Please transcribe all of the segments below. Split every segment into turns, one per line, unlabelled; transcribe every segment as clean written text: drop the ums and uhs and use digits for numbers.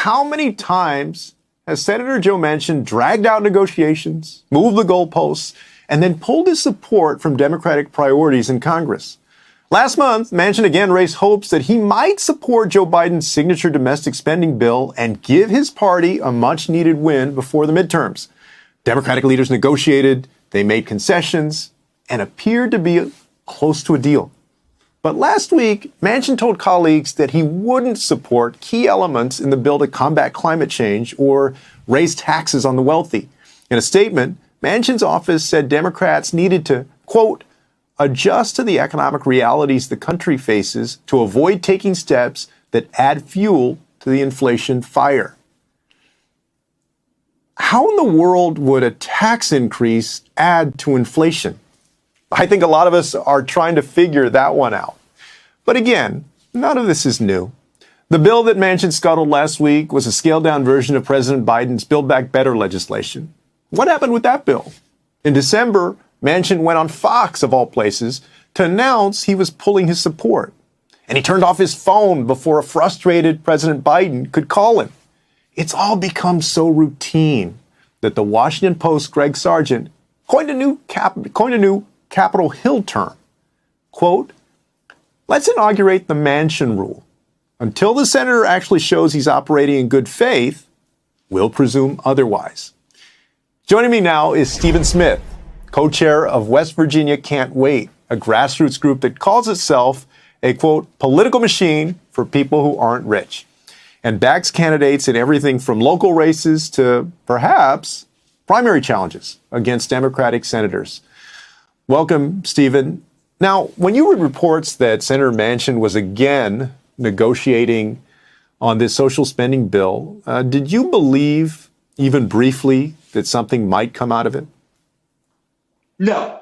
how many times has Senator Joe Manchin dragged out negotiations, moved the goalposts, and then pulled his support from Democratic priorities in Congress? Last month, Manchin again raised hopes that he might support Joe Biden's signature domestic spending bill and give his party a much-needed win before the midterms. Democratic leaders negotiated, they made concessions, and appeared to be close to a deal. But last week, Manchin told colleagues that he wouldn't support key elements in the bill to combat climate change or raise taxes on the wealthy. In a statement, Manchin's office said Democrats needed to, quote, adjust to the economic realities the country faces to avoid taking steps that add fuel to the inflation fire. How in the world would a tax increase add to inflation? I think a lot of us are trying to figure that one out. But again, none of this is new. The bill that Manchin scuttled last week was a scaled-down version of President Biden's Build Back Better legislation. What happened with that bill? In December, Manchin went on Fox, of all places, to announce he was pulling his support. And he turned off his phone before a frustrated President Biden could call him. It's all become so routine that the Washington Post's Greg Sargent coined a new Capitol Hill term. Quote, let's inaugurate the Manchin rule. Until the senator actually shows he's operating in good faith, we'll presume otherwise. Joining me now is Stephen Smith, co-chair of West Virginia Can't Wait, a grassroots group that calls itself a, quote, political machine for people who aren't rich, and backs candidates in everything from local races to, perhaps, primary challenges against Democratic senators. Welcome, Stephen. Now, when you read reports that Senator Manchin was again negotiating on this social spending bill, did you believe, even briefly, that something might come out of it?
No.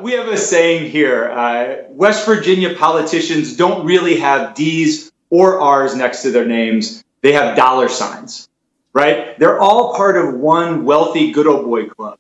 We have a saying here, West Virginia politicians don't really have D's or R's next to their names. They have dollar signs, right? They're all part of one wealthy good old boy club.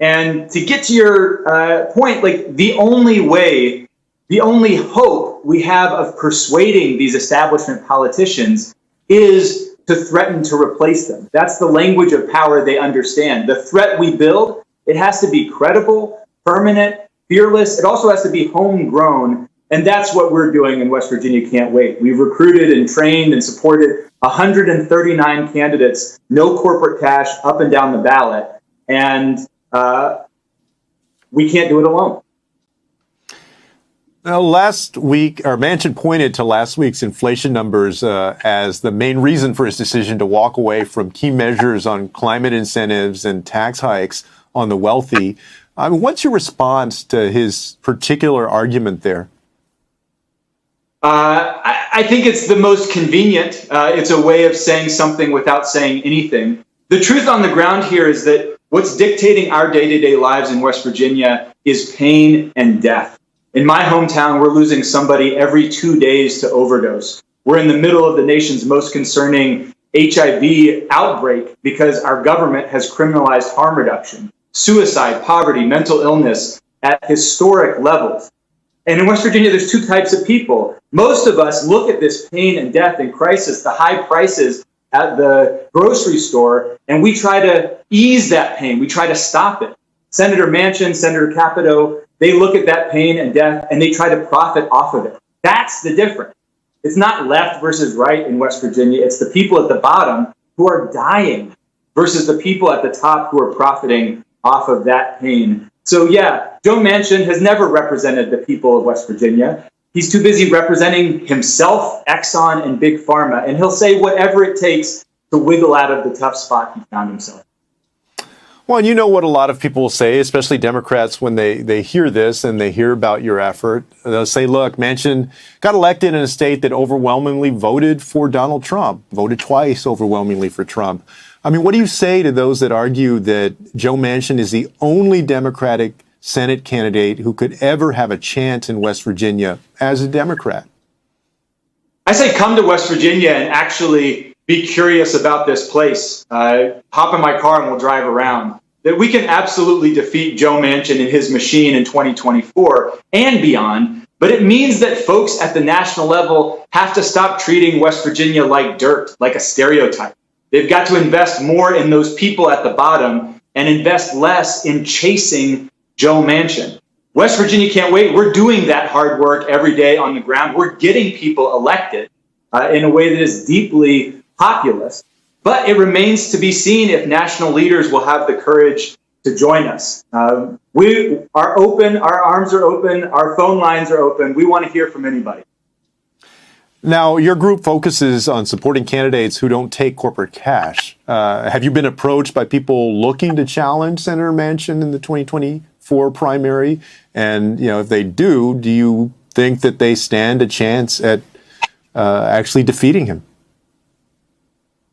And to get to your point, like the only hope we have of persuading these establishment politicians is to threaten to replace them. That's the language of power they understand. The threat we build, it has to be credible, permanent, fearless. It also has to be homegrown. And that's what we're doing in West Virginia Can't Wait. We've recruited and trained and supported 139 candidates, no corporate cash, up and down the ballot. And we can't do it alone.
Now, last week, Manchin pointed to last week's inflation numbers as the main reason for his decision to walk away from key measures on climate incentives and tax hikes on the wealthy. What's your response to his particular argument there?
I think it's the most convenient. It's a way of saying something without saying anything. The truth on the ground here is that what's dictating our day-to-day lives in West Virginia is pain and death. In my hometown, we're losing somebody every 2 days to overdose. We're in the middle of the nation's most concerning HIV outbreak because our government has criminalized harm reduction, suicide, poverty, mental illness at historic levels. And in West Virginia, there's two types of people. Most of us look at this pain and death and crisis, the high prices at the grocery store, and we try to ease that pain. We try to stop it. Senator Manchin, Senator Capito, they look at that pain and death and they try to profit off of it. That's the difference. It's not left versus right in West Virginia. It's the people at the bottom who are dying versus the people at the top who are profiting off of that pain. So yeah, Joe Manchin has never represented the people of West Virginia. He's too busy representing himself, Exxon, and Big Pharma, and he'll say whatever it takes to wiggle out of the tough spot he found himself.
Well, and you know what a lot of people will say, especially Democrats, when they hear this and they hear about your effort. They'll say, look, Manchin got elected in a state that overwhelmingly voted for Donald Trump, voted twice overwhelmingly for Trump. I mean, what do you say to those that argue that Joe Manchin is the only Democratic Senate candidate who could ever have a chance in West Virginia as a Democrat?
I say come to West Virginia and actually be curious about this place. Hop in my car and we'll drive around. That we can absolutely defeat Joe Manchin and his machine in 2024 and beyond. But it means that folks at the national level have to stop treating West Virginia like dirt, like a stereotype. They've got to invest more in those people at the bottom and invest less in chasing Joe Manchin. West Virginia can't wait. We're doing that hard work every day on the ground. We're getting people elected in a way that is deeply populist. But it remains to be seen if national leaders will have the courage to join us. We are open, our arms are open, our phone lines are open. We want to hear from anybody.
Now, your group focuses on supporting candidates who don't take corporate cash. Have you been approached by people looking to challenge Senator Manchin in the 2024 primary? And, if they do you think that they stand a chance at actually defeating him?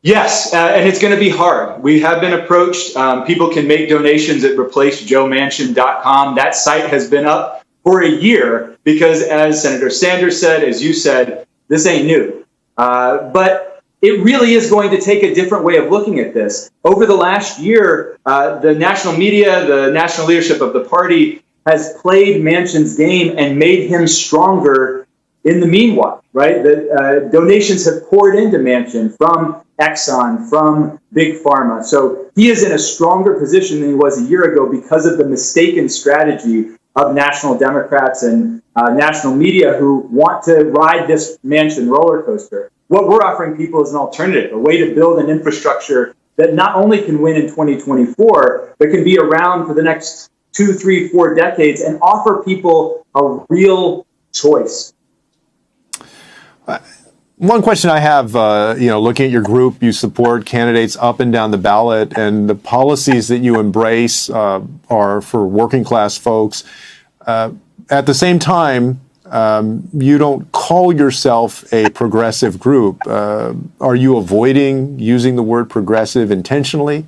Yes, and it's going to be hard. We have been approached. People can make donations at replacejoemanchin.com. That site has been up for a year because, as Senator Sanders said, as you said, this ain't new. But it really is going to take a different way of looking at this. Over the last year, the national media, the national leadership of the party has played Manchin's game and made him stronger in the meanwhile, right? The donations have poured into Manchin from Exxon, from Big Pharma. So he is in a stronger position than he was a year ago because of the mistaken strategy of national Democrats and national media who want to ride this Manchin roller coaster. What we're offering people is an alternative, a way to build an infrastructure that not only can win in 2024, but can be around for the next 2, 3, 4 decades and offer people a real choice.
One question I have, looking at your group, you support candidates up and down the ballot, and the policies that you embrace are for working class folks. At the same time, you don't call yourself a progressive group. Are you avoiding using the word progressive intentionally?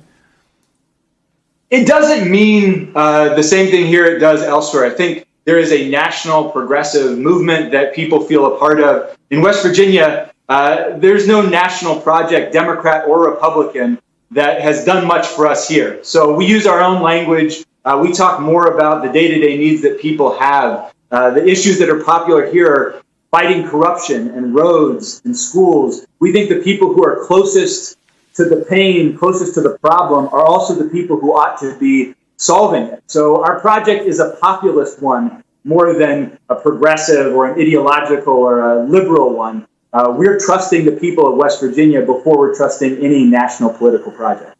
It doesn't mean the same thing here it does elsewhere. I think there is a national progressive movement that people feel a part of. In West Virginia, there's no national project, Democrat or Republican, that has done much for us here. So we use our own language. We talk more about the day-to-day needs that people have. The issues that are popular here are fighting corruption and roads and schools. We think the people who are closest to the pain, closest to the problem, are also the people who ought to be solving it. So our project is a populist one more than a progressive or an ideological or a liberal one. We're trusting the people of West Virginia before we're trusting any national political project.